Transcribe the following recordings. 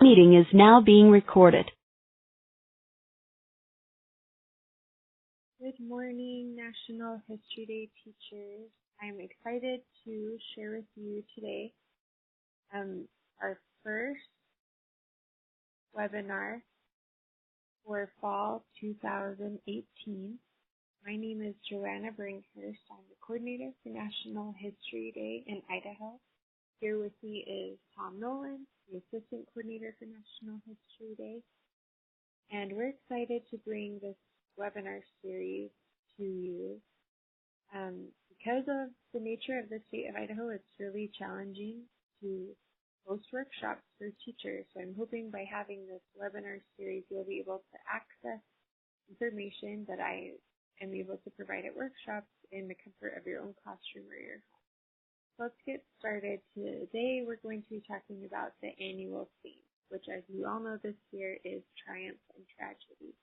meeting is now being recorded. Good morning, National History Day teachers. I'm excited to share with you today our first webinar for fall 2018. My name is Joanna Bringhurst. I'm the coordinator for National History Day in Idaho. Here with me is Tom Nolan, the assistant coordinator for National History Day. And we're excited to bring this webinar series to you. Because of the nature of the state of Idaho, it's really challenging to host workshops for teachers. So I'm hoping by having this webinar series, you'll be able to access information that I am able to provide at workshops in the comfort of your own classroom or your home. So let's get started. Today we're going to be talking about the annual theme, which, as you all know, this year is Triumph and Tragedy.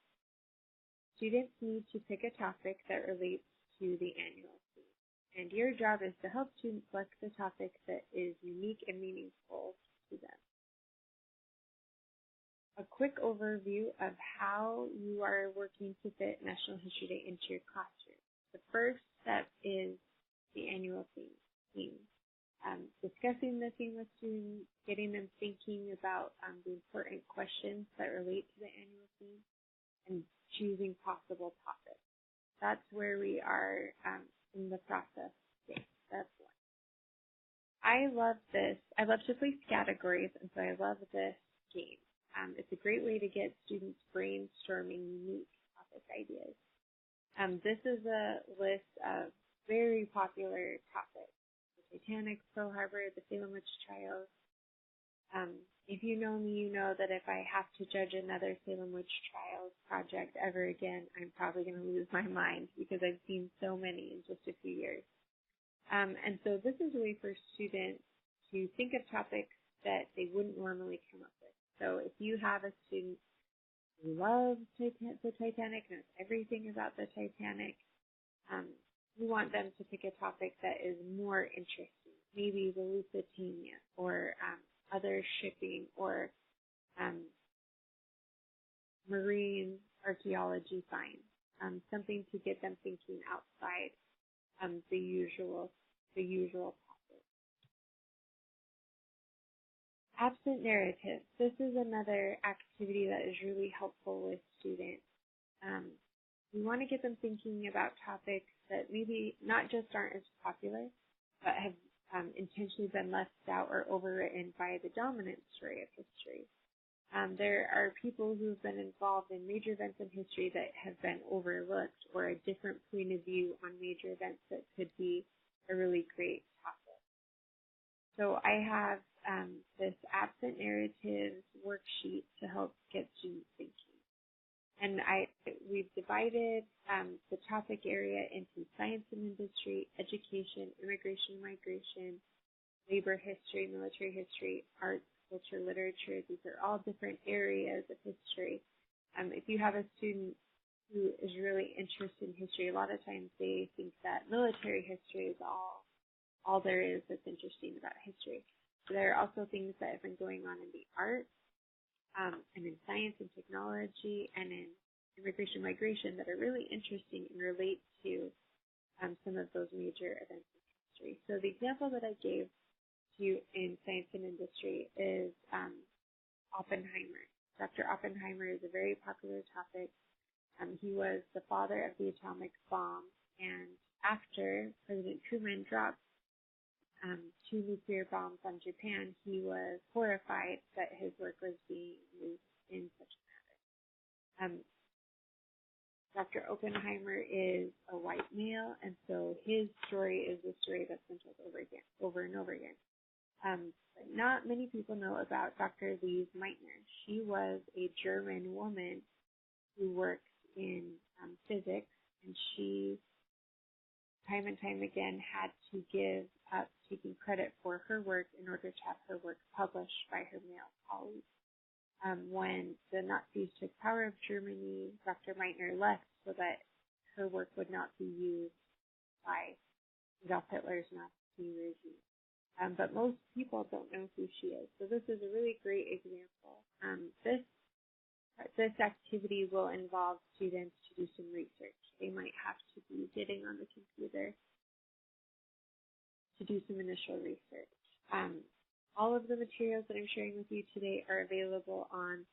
Students need to pick a topic that relates to the annual theme, and your job is to help students select the topic that is unique and meaningful to them. A quick overview of how you are working to fit National History Day into your classroom. The first step is the annual theme. Discussing the theme with students, getting them thinking about the important questions that relate to the annual theme, and choosing possible topics. That's where we are in the process today. That's one. I love this. I love to place categories, and so I love this game. It's a great way to get students brainstorming unique topic ideas. This is a list of very popular topics: the Titanic, Pearl Harbor, the Salem Witch Trials. If you know me, you know that if I have to judge another Salem Witch Trials project ever again, I'm probably going to lose my mind because I've seen so many in just a few years. And so this is a way for students to think of topics that they wouldn't normally come up with. So if you have a student who loves the Titanic, knows everything about the Titanic, you want them to pick a topic that is more interesting, maybe the Lusitania or other shipping or marine archaeology finds, something to get them thinking outside the usual topic. Absent narrative. This is another activity that is really helpful with students. We want to get them thinking about topics that maybe not just aren't as popular, but have intentionally been left out or overwritten by the dominant story of history. There are people who have been involved in major events in history that have been overlooked, or a different point of view on major events that could be a really great topic. So I have this absent narratives worksheet to help get students thinking. And we've divided the topic area into science and industry, education, immigration, migration, labor history, military history, arts, culture, literature. These are all different areas of history. If you have a student who is really interested in history, a lot of times they think that military history is all there is that's interesting about history. There are also things that have been going on in the arts, and in science and technology, and in immigration migration that are really interesting and relate to some of those major events in history. So the example that I gave to you in science and industry is Oppenheimer. Dr. Oppenheimer is a very popular topic. He was the father of the atomic bomb, and after President Truman dropped 2 nuclear bombs on Japan, he was horrified that his work was being used in such a matter. Dr. Oppenheimer is a white male, and so his story is the story that's been told over and over again. But not many people know about Dr. Lise Meitner. She was a German woman who worked in physics, and she time and time again had to give up taking credit for her work in order to have her work published by her male colleagues. When the Nazis took power of Germany, Dr. Meitner left so that her work would not be used by Adolf Hitler's Nazi regime. But most people don't know who she is. So this is a really great example this activity will involve students to do some research. They might have to be getting on the computer to do some initial research. All of the materials that I'm sharing with you today are available on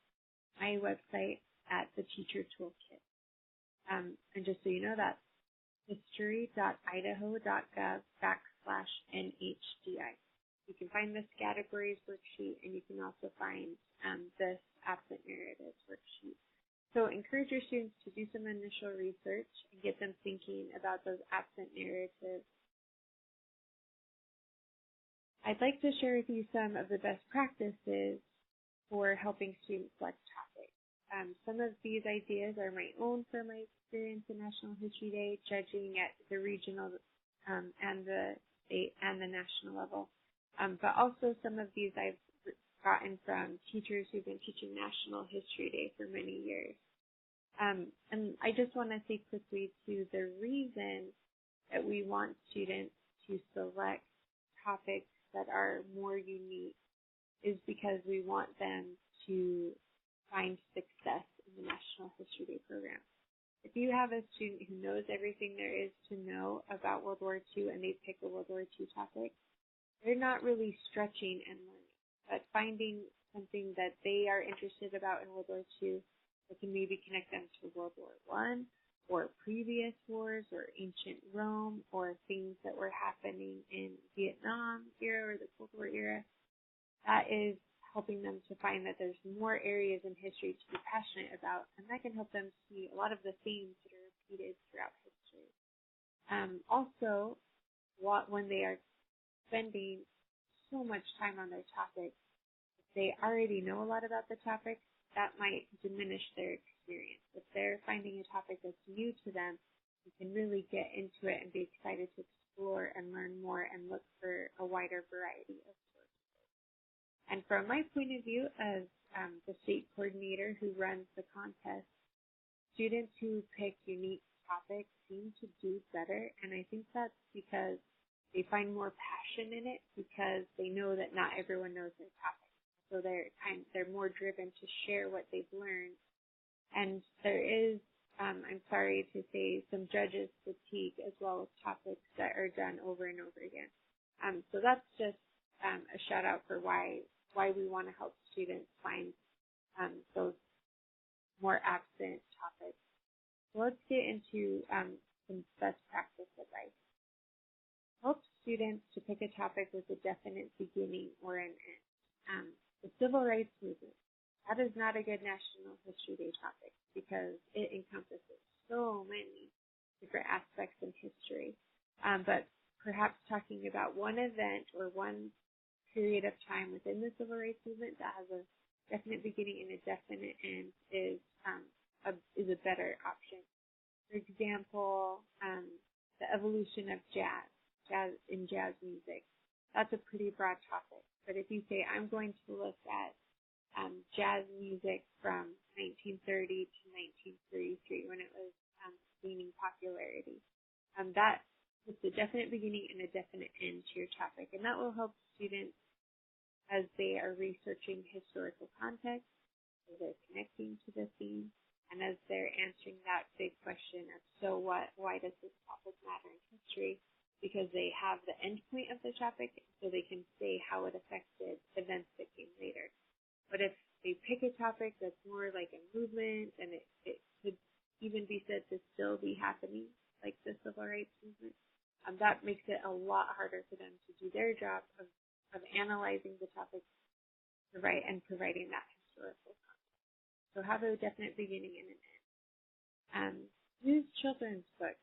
my website at the Teacher Toolkit. And just so you know, that's history.idaho.gov/NHDI. You can find this categories worksheet, and you can also find this absent narratives worksheet. So encourage your students to do some initial research and get them thinking about those absent narratives. I'd like to share with you some of the best practices for helping students select topics. Some of these ideas are my own from my experience in National History Day, judging at the regional and the state and the national level. But also some of these I've gotten from teachers who've been teaching National History Day for many years. And I just want to say quickly to the reason that we want students to select topics that are more unique is because we want them to find success in the National History Day program. If you have a student who knows everything there is to know about World War II and they pick a World War II topic, they're not really stretching and learning, but finding something that they are interested about in World War II that can maybe connect them to World War I or previous wars or ancient Rome or things that were happening in Vietnam era or the Cold War era, that is helping them to find that there's more areas in history to be passionate about, and that can help them see a lot of the themes that are repeated throughout history. Also, when they are spending so much time on their topic, if they already know a lot about the topic, that might diminish their experience. If they're finding a topic that's new to them, you can really get into it and be excited to explore and learn more and look for a wider variety of sources. And from my point of view as the state coordinator who runs the contest, students who pick unique topics seem to do better, and I think that's because they find more passion in it because they know that not everyone knows their topic. So they're more driven to share what they've learned. And there is, I'm sorry to say, some judges fatigue as well as topics that are done over and over again. So that's just a shout out for why we want to help students find those more absent topics. So let's get into some best practice advice. Help students to pick a topic with a definite beginning or an end. The Civil Rights Movement. That is not a good National History Day topic because it encompasses so many different aspects in history. But perhaps talking about one event or one period of time within the Civil Rights Movement that has a definite beginning and a definite end is a better option. For example, the evolution of jazz music. That's a pretty broad topic. But if you say, I'm going to look at jazz music from 1930 to 1933 when it was gaining popularity, that puts a definite beginning and a definite end to your topic. And that will help students as they are researching historical context, as they're connecting to the theme, and as they're answering that big question of, so what, why does this topic matter in history? Because they have the end point of the topic, so they can say how it affected events that came later. But if they pick a topic that's more like a movement, and it could even be said to still be happening, like the Civil Rights Movement, that makes it a lot harder for them to do their job of analyzing the topic and providing that historical context. So have a definite beginning and an end. Use children's books.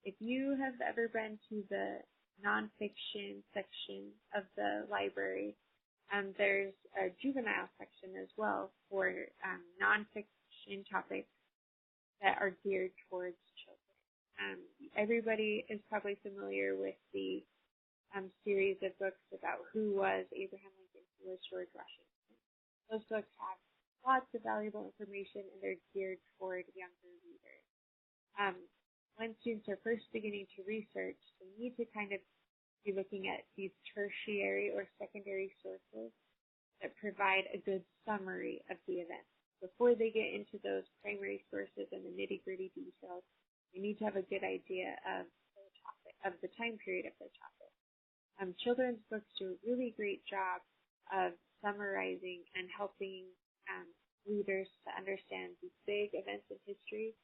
If you have ever been to the nonfiction section of the library, there's a juvenile section as well for nonfiction topics that are geared towards children. Everybody is probably familiar with the series of books about who was Abraham Lincoln, who was George Washington. Those books have lots of valuable information, and they're geared toward younger readers. When students are first beginning to research, they need to kind of be looking at these tertiary or secondary sources that provide a good summary of the event. before they get into those primary sources and the nitty-gritty details, they need to have a good idea of the topic, of the time period of the topic. Children's books do a really great job of summarizing and helping readers to understand these big events in history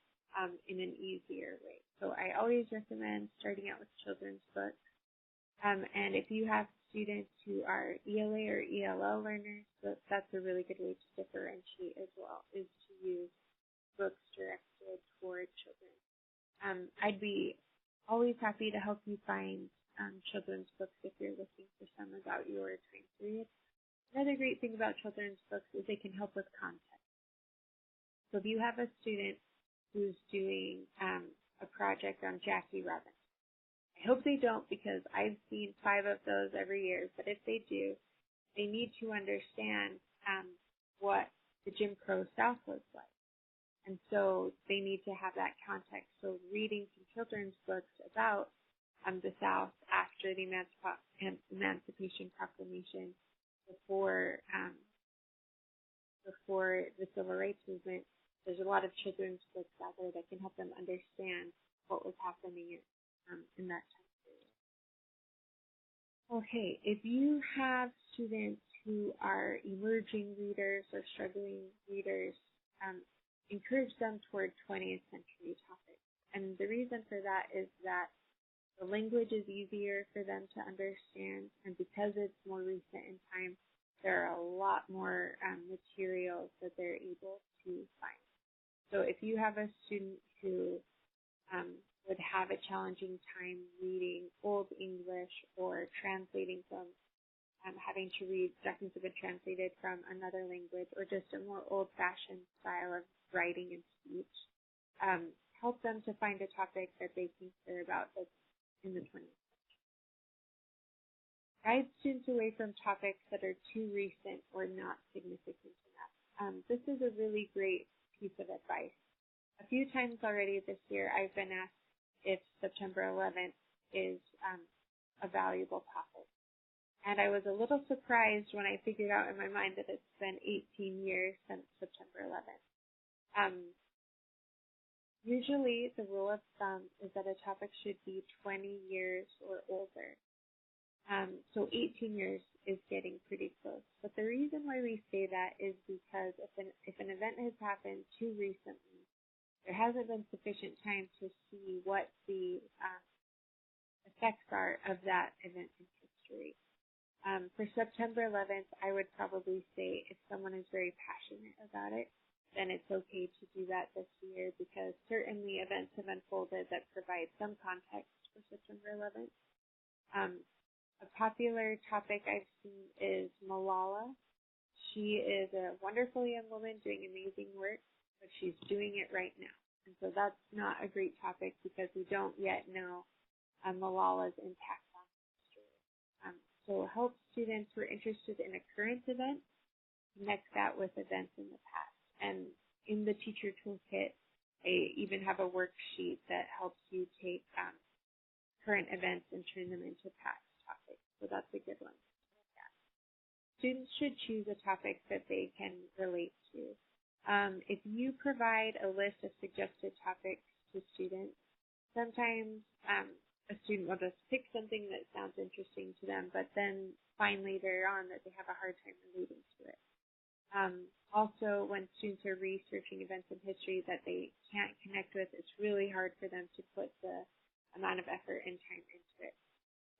in an easier way. So I always recommend starting out with children's books. And if you have students who are ELA or ELL learners, that's a really good way to differentiate as well, is to use books directed toward children. I'd be always happy to help you find children's books if you're looking for some about your time period. Another great thing about children's books is they can help with context. So if you have a student who's doing a project on Jackie Robinson, I hope they don't, because I've seen 5 of those every year, but if they do, they need to understand what the Jim Crow South was like. And so they need to have that context. So reading some children's books about the South after the Emancipation Proclamation, before the Civil Rights Movement, there's a lot of children's books out there that can help them understand what was happening in that time period. Okay, if you have students who are emerging readers or struggling readers, encourage them toward 20th century topics. And the reason for that is that the language is easier for them to understand, and because it's more recent in time, there are a lot more materials that they're able to find. So if you have a student who would have a challenging time reading Old English or translating from, having to read documents that have been translated from another language, or just a more old-fashioned style of writing and speech, help them to find a topic that they can care about that's in the 20th century. Guide students away from topics that are too recent or not significant enough. This is a really great piece of advice. A few times already this year, I've been asked if September 11th is a valuable topic. And I was a little surprised when I figured out in my mind that it's been 18 years since September 11th. Usually, the rule of thumb is that a topic should be 20 years or older. So 18 years is getting pretty close. But the reason why we say that is because if an event has happened too recently, there hasn't been sufficient time to see what the effects are of that event in history. For September 11th, I would probably say if someone is very passionate about it, then it's okay to do that this year, because certainly events have unfolded that provide some context for September 11th. A popular topic I've seen is Malala. She is a wonderful young woman doing amazing work, but she's doing it right now. And so that's not a great topic because we don't yet know Malala's impact on history. So help students who are interested in a current event connect that with events in the past. And in the teacher toolkit, they even have a worksheet that helps you take current events and turn them into past topics. So that's a good one to look at. Students should choose a topic that they can relate to. If you provide a list of suggested topics to students, sometimes a student will just pick something that sounds interesting to them, but then find later on that they have a hard time relating to it. Also, when students are researching events in history that they can't connect with, it's really hard for them to put the amount of effort and time into it.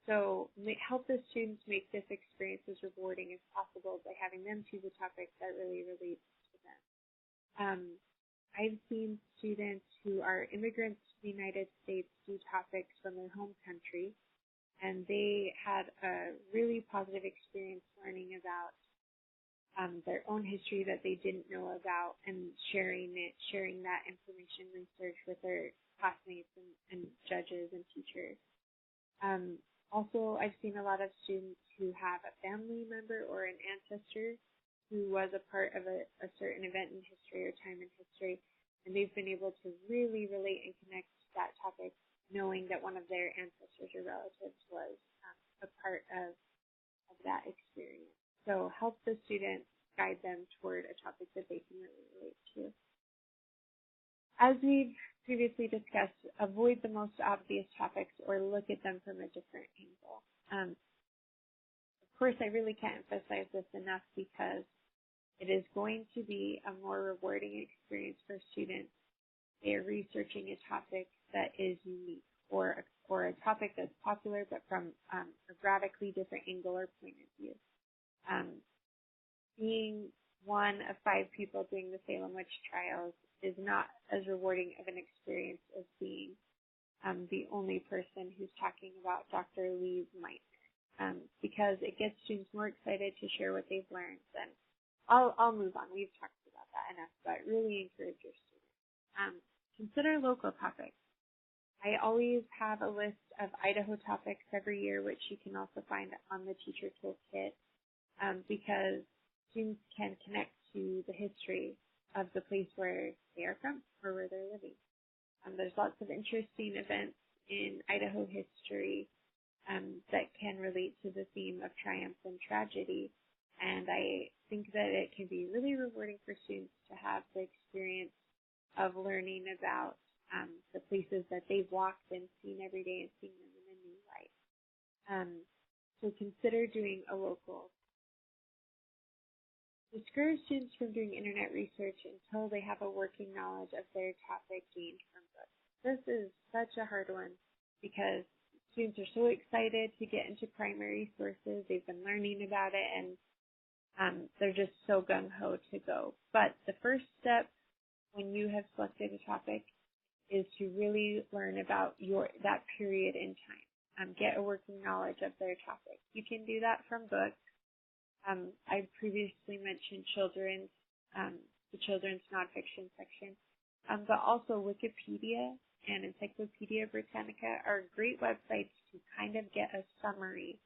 So help the students make this experience as rewarding as possible by having them choose a topic that really relates to them. I've seen students who are immigrants to the United States do topics from their home country, and they had a really positive experience learning about their own history that they didn't know about, and sharing that information research with their classmates and judges and teachers. Also, I've seen a lot of students who have a family member or an ancestor who was a part of a certain event in history or time in history, and they've been able to really relate and connect to that topic, knowing that one of their ancestors or relatives was a part of that experience. So help the students, guide them toward a topic that they can really relate as we've previously discussed, avoid the most obvious topics or look at them from a different angle. Of course, I really can't emphasize this enough because it is going to be a more rewarding experience for students. They are researching a topic that is unique or a topic that's popular but from a radically different angle or point of view. Being one of 5 people doing the Salem witch trials is not as rewarding of an experience as being the only person who's talking about Dr. Lee's Meitner, because it gets students more excited to share what they've learned. And I'll move on. We've talked about that enough, but really encourage your students. Consider local topics. I always have a list of Idaho topics every year, which you can also find on the teacher toolkit, because students can connect to the history of the place where they are from or where they're living. There's lots of interesting events in Idaho history that can relate to the theme of triumph and tragedy, and I think that it can be really rewarding for students to have the experience of learning about the places that they've walked and seen every day and seeing them in a new light. So consider doing a local. Discourage students from doing internet research until they have a working knowledge of their topic gained from books. This is such a hard one because students are so excited to get into primary sources. They've been learning about it and they're just so gung-ho to go. But the first step when you have selected a topic is to really learn about that period in time. Get a working knowledge of their topic. You can do that from books. I previously mentioned the children's nonfiction section, but also Wikipedia and Encyclopedia Britannica are great websites to kind of get a summary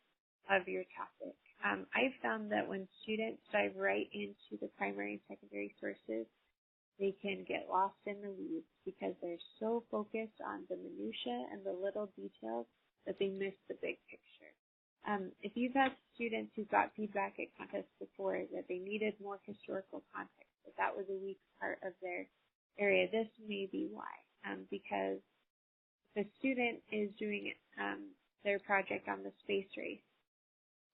of your topic. I've found that when students dive right into the primary and secondary sources, they can get lost in the weeds because they're so focused on the minutia and the little details that they miss the big picture. If you've had students who got feedback at contests before that they needed more historical context, that was a weak part of their area, this may be why. Because if a student is doing their project on the space race,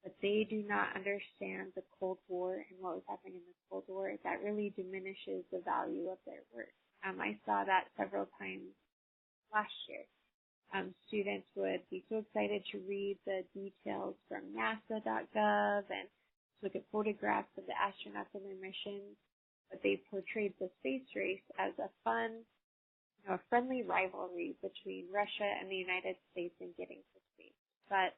but they do not understand the Cold War and what was happening in the Cold War, that really diminishes the value of their work. I saw that several times last year. Students would be so excited to read the details from NASA.gov and look at photographs of the astronauts and their missions, but they portrayed the space race as a fun, a friendly rivalry between Russia and the United States in getting to space. But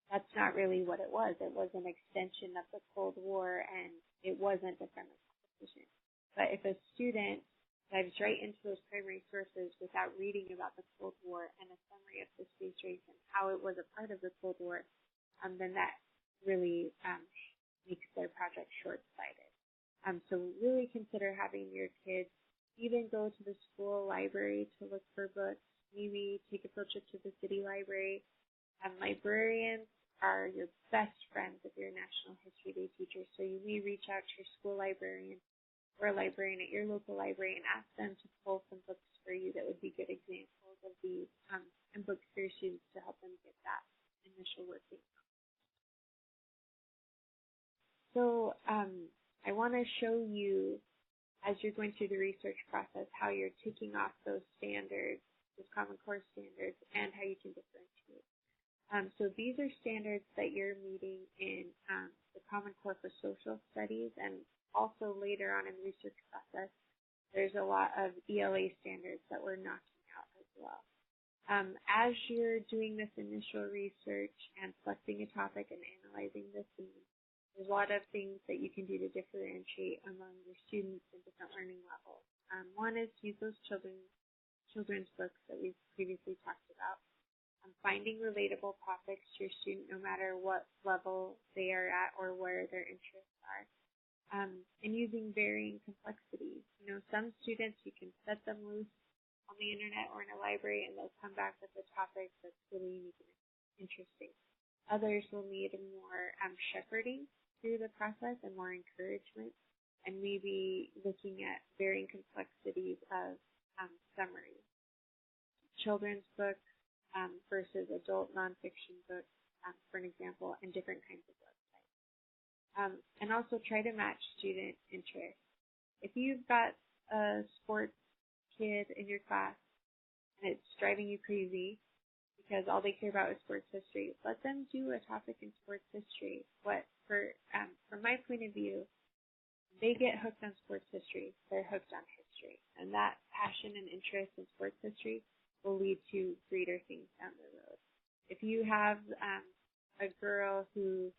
that's not really what it was. It was an extension of the Cold War, and it wasn't a friendly competition. But if a student dives right into those primary sources without reading about the Cold War and a summary of the space race and how it was a part of the Cold War, then that really makes their project short-sighted. So really consider having your kids even go to the school library to look for books, maybe take a field trip to the city library. Librarians are your best friends if you're a National History Day teacher, so you may reach out to your school librarian or a librarian at your local library and ask them to pull some books for you that would be good examples of these and books for your students to help them get that initial working. So I want to show you, as you're going through the research process, how you're ticking off those standards, those Common Core standards, and how you can differentiate. So these are standards that you're meeting in the Common Core for Social Studies, and also later on in the research process, there's a lot of ELA standards that we're knocking out as well. As you're doing this initial research and selecting a topic and analyzing the theme, there's a lot of things that you can do to differentiate among your students in different learning levels. One is to use those children's books that we've previously talked about. Finding relatable topics to your student no matter what level they are at or where their interests are. And using varying complexities. Some students, you can set them loose on the internet or in a library and they'll come back with a topic that's really unique and interesting. Others will need more shepherding through the process and more encouragement. and maybe looking at varying complexities of summary. Children's books versus adult nonfiction books, for an example, and different kinds of websites. And also try to match student interests. If you've got a sports kid in your class and it's driving you crazy because all they care about is sports history, let them do a topic in sports history. From my point of view, they get hooked on sports history, they're hooked on history. And that passion and interest in sports history will lead to greater things down the road. If you have a girl who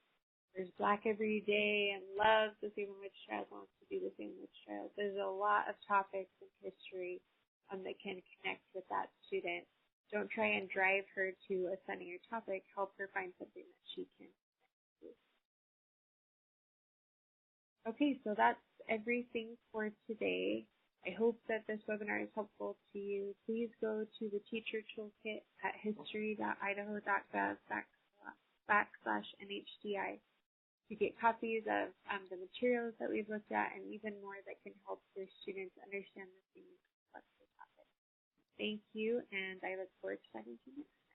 wears black every day and loves the Salem Witch Trials, wants to do the Salem Witch Trials, there's a lot of topics in history that can connect with that student. Don't try and drive her to a sunnier topic. Help her find something that she can connect to. Okay, so that's everything for today. I hope that this webinar is helpful to you. Please go to the teacher toolkit at history.idaho.gov/NHDI to get copies of the materials that we've looked at and even more that can help your students understand the same complex topic. Thank you, and I look forward to talking to you next.